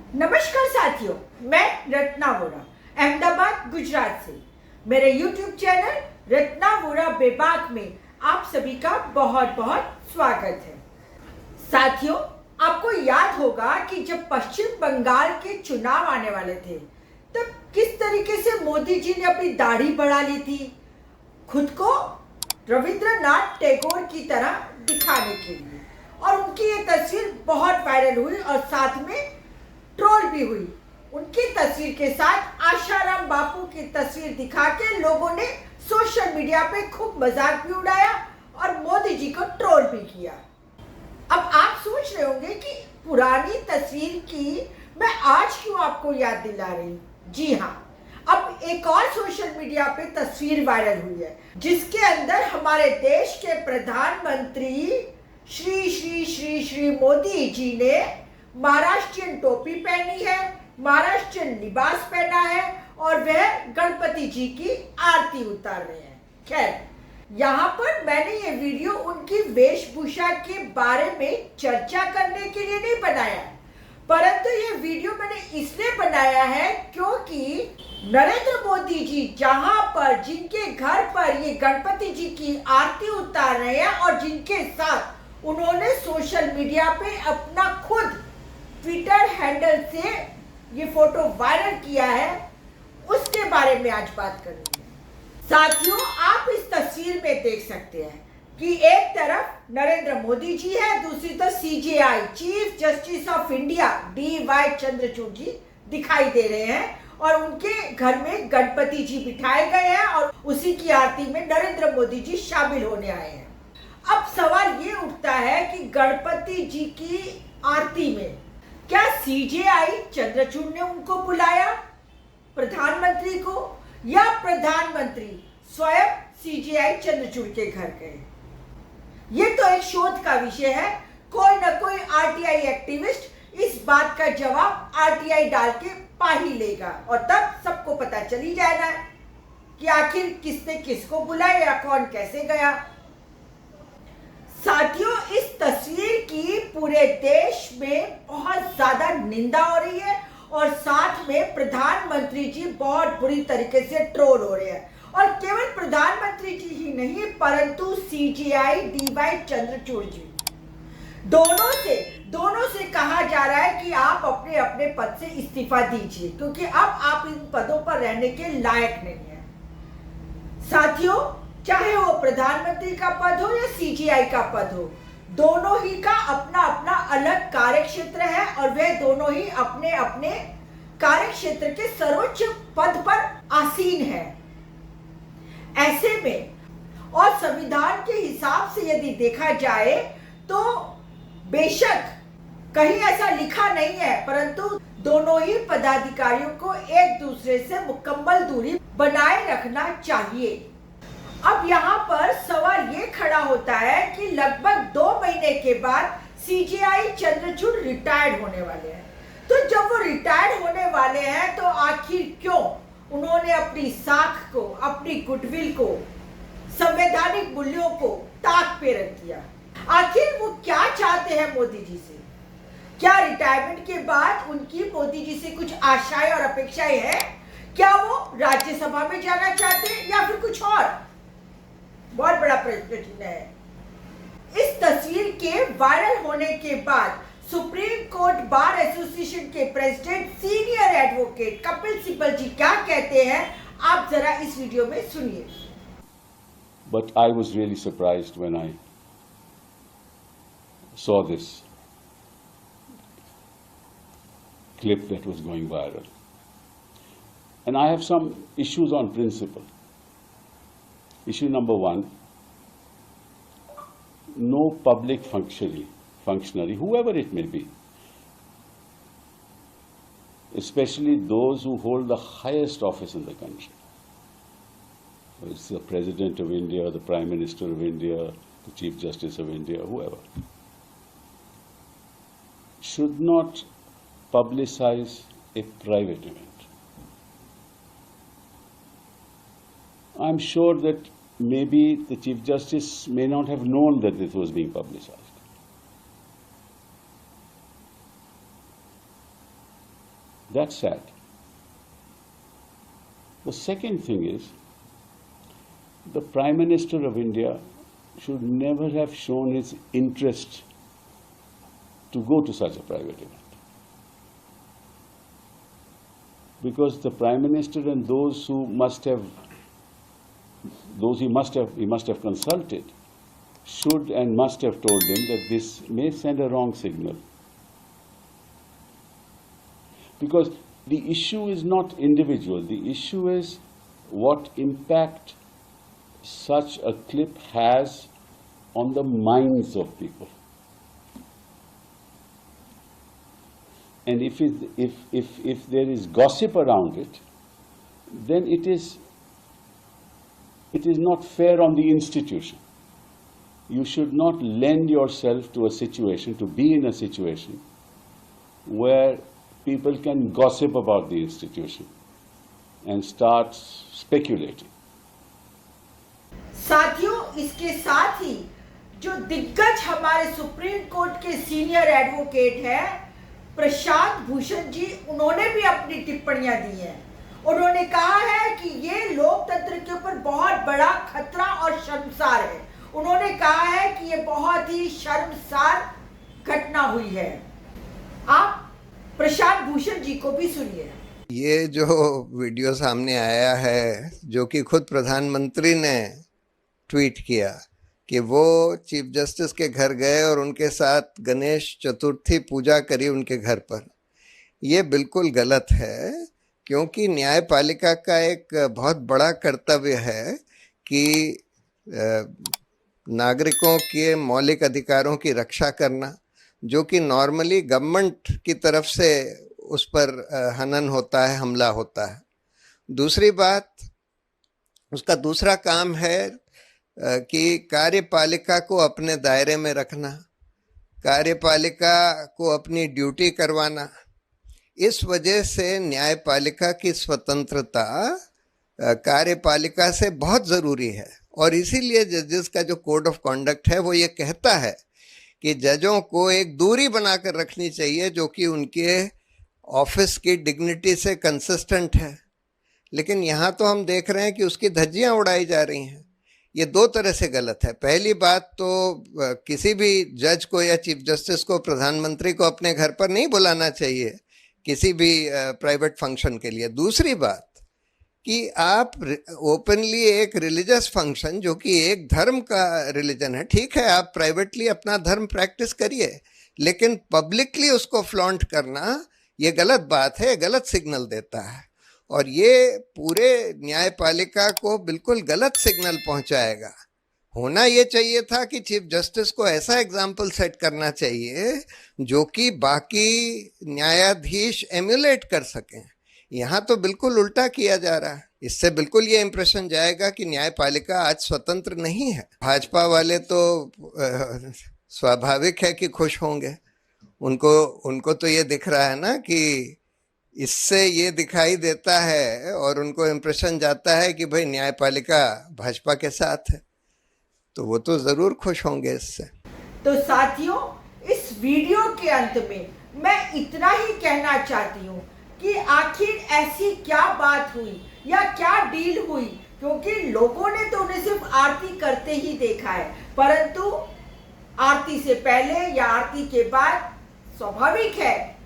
नमस्कार साथियों, मैं रत्ना वोरा अहमदाबाद गुजरात से। मेरे YouTube चैनल रत्ना वोरा बेबाक में आप सभी का बहुत बहुत स्वागत है। साथियों, आपको याद होगा कि जब पश्चिम बंगाल के चुनाव आने वाले थे तब किस तरीके से मोदी जी ने अपनी दाढ़ी बढ़ा ली थी, खुद को रविंद्रनाथ टैगोर की तरह दिखाने के लिए, और उनकी ये तस्वीर बहुत वायरल हुई और साथ में ट्रोल भी हुई। उनकी तस्वीर के साथ आशाराम बापू की तस्वीर दिखा के लोगों ने सोशल मीडिया पे खूब मजाक भी उड़ाया और मोदी जी को ट्रोल भी किया। अब आप सोच रहे होंगे कि पुरानी तस्वीर की मैं आज क्यों आपको याद दिला रही हूँ। जी हाँ, अब एक और सोशल मीडिया पे तस्वीर वायरल हुई है जिसके अंदर हमारे देश के प्रधानमंत्री श्री श्री श्री श्री मोदी जी ने महाराष्ट्रियन टोपी पहनी है, महाराष्ट्रियन लिबास पहना है और वह गणपति जी की आरती उतार रहे हैं। खैर, यहाँ पर मैंने ये वीडियो उनकी वेशभूषा के बारे में चर्चा करने के लिए नहीं बनाया, परंतु ये वीडियो मैंने इसलिए बनाया है क्योंकि नरेंद्र मोदी जी जहाँ पर जिनके घर पर ये गणपति जी की आरती उतार रहे हैं और जिनके साथ उन्होंने सोशल मीडिया पे अपना खुद ट्विटर हैंडल से ये फोटो वायरल किया है, उसके बारे में आज बात करनी है। साथियों, आप इस तस्वीर में देख सकते हैं कि एक तरफ नरेंद्र मोदी जी है, दूसरी तरफ CJI chief justice of India DY Chandrachud ji दिखाई दे रहे हैं और उनके घर में गणपति जी बिठाए गए हैं और उसी की आरती में नरेंद्र मोदी जी शामिल होने आए हैं। अब सवाल ये उठता है कि गणपति जी की आरती में क्या सीजेआई चंद्रचूड़ ने उनको बुलाया प्रधानमंत्री को, या प्रधानमंत्री स्वयं सीजेआई चंद्रचूड़ के घर गए? ये तो एक शोध का विषय है। कोई ना कोई आरटीआई एक्टिविस्ट इस बात का जवाब आरटीआई डाल के पा ही लेगा और तब सबको पता चली जाएगा कि आखिर किसने किसको बुलाया या कौन कैसे गया। साथियों, इस तस्वीर की पूरे देश में बहुत ज्यादा निंदा हो रही है और साथ में प्रधानमंत्री जी बहुत बुरी तरीके से ट्रोल हो रहे हैं, और केवल प्रधानमंत्री जी ही नहीं परंतु सीजेआई DY चंद्रचूड़ जी दोनों से कहा जा रहा है कि आप अपने अपने पद से इस्तीफा दीजिए क्योंकि अब आप इन पदों पर रहने के लायक नहीं है। साथियों, चाहे वो प्रधानमंत्री का पद हो या सीजेआई का पद हो, दोनों ही का अपना अपना अलग कार्य क्षेत्र है और वे दोनों ही अपने अपने कार्य क्षेत्र के सर्वोच्च पद पर आसीन है। ऐसे में और संविधान के हिसाब से यदि देखा जाए तो बेशक कहीं ऐसा लिखा नहीं है परंतु दोनों ही पदाधिकारियों को एक दूसरे से मुकम्मल दूरी बनाए रखना चाहिए। अब यहाँ पर सवाल ये खड़ा होता है कि लगभग 2 महीने के बाद सीजेआई चंद्रचूड़ रिटायर्ड होने वाले हैं, तो जब वो रिटायर्ड होने वाले हैं तो आखिर क्यों उन्होंने अपनी साख को, अपनी गुडविल को, संवैधानिक मूल्यों को ताक पे रख दिया? आखिर वो क्या चाहते हैं मोदी जी से? क्या रिटायरमेंट के बाद उनकी मोदी जी से कुछ आशाएं और अपेक्षाएं हैं? क्या वो राज्यसभा में जाना चाहते हैं या फिर कुछ और? बहुत बड़ा प्रश्न चिन्ह है। इस तस्वीर के वायरल होने के बाद सुप्रीम कोर्ट बार एसोसिएशन के president senior advocate Kapil Sibal ji क्या कहते हैं, आप जरा इस वीडियो में सुनिए। But I was really surprised when I saw this clip that was going viral. And I have some issues on principle. Issue number 1, no public functionary, whoever it may be, especially those who hold the highest office in the country, whether it's the President of India, the Prime Minister of India, the Chief Justice of India, whoever, should not publicize a private event. I'm sure that maybe the Chief Justice may not have known that this was being publicized. That's sad. The second thing is, the Prime Minister of India should never have shown his interest to go to such a private event. Because the Prime Minister and those he must have consulted should and must have told him that this may send a wrong signal. Because the issue is not individual, the issue is what impact such a clip has on the minds of people. And if there is gossip around it, then it is not fair on the institution. You should not lend yourself to a situation, to be in a situation where people can gossip about the institution and start speculating. साथियों, इसके साथ ही जो दिग्गज हमारे supreme court के senior advocate हैं प्रशांत भूषण जी, उन्होंने भी अपनी टिप्पणियां दी हैं। उन्होंने कहा है कि ये लोकतंत्र के ऊपर बहुत बड़ा खतरा और शर्मसार है। उन्होंने कहा है कि ये बहुत ही शर्मसार घटना हुई है। आप प्रशांत भूषण जी को भी सुनिए। ये जो वीडियो सामने आया है, जो कि खुद प्रधानमंत्री ने ट्वीट किया कि वो चीफ जस्टिस के घर गए और उनके साथ गणेश चतुर्थी पूजा करी उनके घर पर, ये बिल्कुल गलत है। क्योंकि न्यायपालिका का एक बहुत बड़ा कर्तव्य है कि नागरिकों के मौलिक अधिकारों की रक्षा करना, जो कि नॉर्मली गवर्नमेंट की तरफ से उस पर हनन होता है, हमला होता है। दूसरी बात, उसका दूसरा काम है कि कार्यपालिका को अपने दायरे में रखना, कार्यपालिका को अपनी ड्यूटी करवाना। इस वजह से न्यायपालिका की स्वतंत्रता कार्यपालिका से बहुत ज़रूरी है। और इसीलिए जजेस का जो कोड ऑफ कॉन्डक्ट है वो ये कहता है कि जजों को एक दूरी बनाकर रखनी चाहिए जो कि उनके ऑफिस की डिग्निटी से कंसिस्टेंट है। लेकिन यहाँ तो हम देख रहे हैं कि उसकी धज्जियाँ उड़ाई जा रही हैं। ये दो तरह से गलत है। पहली बात तो किसी भी जज को या चीफ जस्टिस को प्रधानमंत्री को अपने घर पर नहीं बुलाना चाहिए किसी भी प्राइवेट फंक्शन के लिए। दूसरी बात कि आप ओपनली एक रिलीजियस फंक्शन, जो कि एक धर्म का रिलीजन है, ठीक है, आप प्राइवेटली अपना धर्म प्रैक्टिस करिए, लेकिन पब्लिकली उसको फ्लॉन्ट करना ये गलत बात है, गलत सिग्नल देता है। और ये पूरे न्यायपालिका को बिल्कुल गलत सिग्नल पहुंचाएगा। होना ये चाहिए था कि चीफ जस्टिस को ऐसा एग्जाम्पल सेट करना चाहिए जो कि बाकी न्यायाधीश एम्युलेट कर सकें। यहाँ तो बिल्कुल उल्टा किया जा रहा है। इससे बिल्कुल ये इम्प्रेशन जाएगा कि न्यायपालिका आज स्वतंत्र नहीं है। भाजपा वाले तो स्वाभाविक है कि खुश होंगे। उनको तो ये दिख रहा है ना कि इससे ये दिखाई देता है और उनको इम्प्रेशन जाता है कि भाई न्यायपालिका भाजपा के साथ है, तो वो तो जरूर खुश होंगे इससे। तो साथियों, इस वीडियो के अंत में मैं इतना ही कहना चाहती हूँ कि आखिर ऐसी क्या बात हुई या क्या डील हुई, क्योंकि लोगों ने तो उन्हें सिर्फ आरती करते ही देखा है, परंतु आरती से पहले या आरती के बाद स्वाभाविक है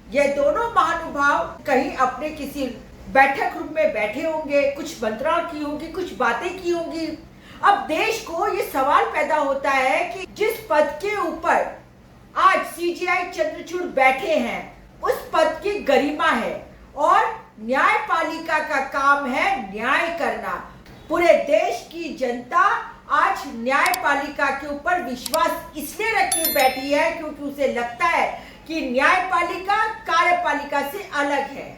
ये दोनों महानुभाव कहीं अपने किसी बैठक रूम में बैठे होंगे, कुछ मंत्रणा की होगी, कुछ बातें की होंगी। अब देश को ये सवाल पैदा होता है कि जिस पद के ऊपर आज सीजेआई चंद्रचूड़ बैठे हैं उस पद की गरिमा है और न्यायपालिका का काम है न्याय करना। पूरे देश की जनता आज न्यायपालिका के ऊपर विश्वास इसलिए रखे बैठी है क्योंकि उसे लगता है कि न्यायपालिका कार्यपालिका से अलग है।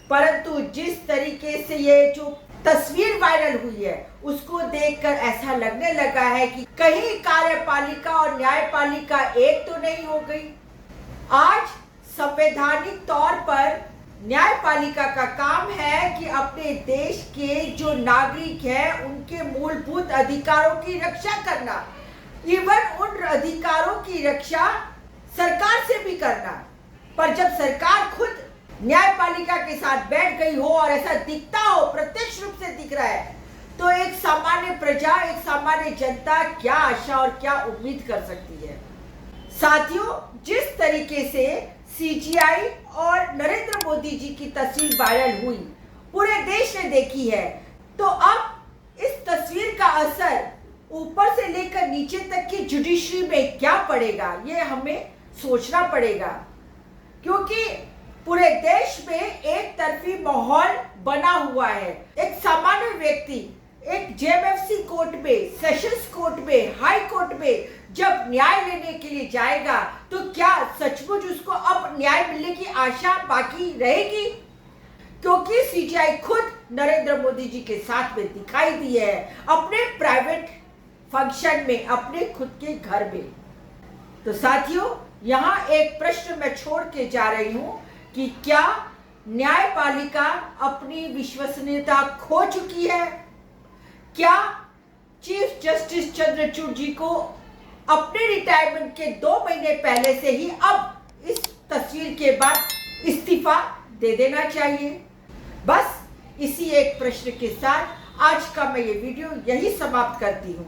परंतु जिस तरीके से ये जो तस्वीर वायरल हुई है उसको देखकर ऐसा लगने लगा है कि कहीं कार्यपालिका और न्यायपालिका एक तो नहीं हो गई। आज संवैधानिक तौर पर न्यायपालिका का काम है कि अपने देश के जो नागरिक हैं उनके मूलभूत अधिकारों की रक्षा करना, इवन उन अधिकारों की रक्षा सरकार से भी करना। पर जब सरकार खुद न्यायपालिका के साथ बैठ गई हो और ऐसा दिखता हो, प्रत्यक्ष रूप से दिख रहा है, तो एक सामान्य प्रजा, एक सामान्य जनता क्या आशा और क्या उम्मीद कर सकती है। साथियों, जिस तरीके से सीजीआई और नरेंद्र मोदी जी की तस्वीर वायरल हुई, पूरे देश ने देखी है, तो अब इस तस्वीर का असर ऊपर से लेकर नीचे तक की जुडिशरी में क्या पड़ेगा, ये हमें सोचना पड़ेगा। क्योंकि पूरे देश में एक तरफी माहौल बना हुआ है। एक सामान्य व्यक्ति एक जेएमएफसी कोर्ट में, सेशंस कोर्ट में, हाई कोर्ट में जब न्याय लेने के लिए जाएगा, तो क्या सचमुच उसको अब न्याय मिलने की आशा बाकी रहेगी? क्योंकि सीजीआई खुद नरेंद्र मोदी जी के साथ में दिखाई दी है, अपने प्राइवेट फंक्शन में, अपने खुद के घर में। तो साथियों, यहाँ एक प्रश्न मैं छोड़ के जा रही हूँ कि क्या न्यायपालिका अपनी विश्वसनीयता खो चुकी है? क्या चीफ जस्टिस चंद्रचूड़ जी को अपने रिटायरमेंट के 2 महीने पहले से ही अब इस तस्वीर के बाद इस्तीफा दे देना चाहिए? बस इसी एक प्रश्न के साथ आज का मैं ये वीडियो यही समाप्त करती हूँ।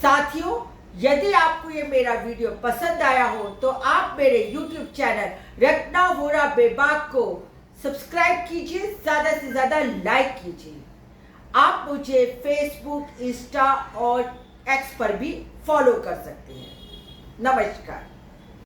साथियों, यदि आपको ये मेरा वीडियो पसंद आया हो तो आप मेरे YouTube चैनल रत्ना वोरा बेबाक को सब्सक्राइब कीजिए, ज़्यादा से ज़्यादा लाइक कीजिए। आप मुझे फेसबुक, इंस्टा और एक्स पर भी फॉलो कर सकते हैं। नमस्कार।